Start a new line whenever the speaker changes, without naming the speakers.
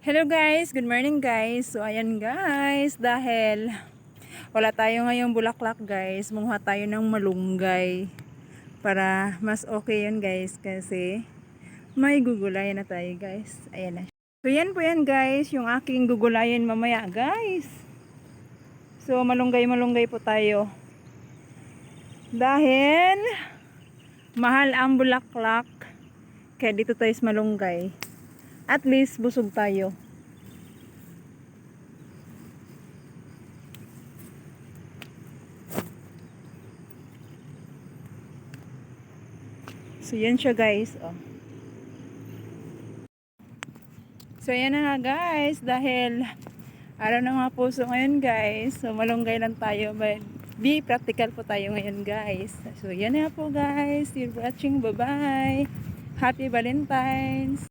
Hello guys, good morning guys. So ayan guys, dahil wala tayo ngayong bulaklak guys, manguha tayo ng malunggay para mas okay yun guys kasi may gugulay na tayo guys. Ayan na. So yan po yan guys, yung aking gugulayin mamaya guys. So malunggay po tayo. Dahil mahal ang bulaklak, kaya dito tayo sa malunggay. At least busog tayo. So yan siya guys. Oh. So yan na nga guys. Dahil araw ng mga puso ngayon guys. So malunggay lang tayo. But be practical po tayo ngayon guys. So yan na po guys. You're watching. Bye bye. Happy Valentine's.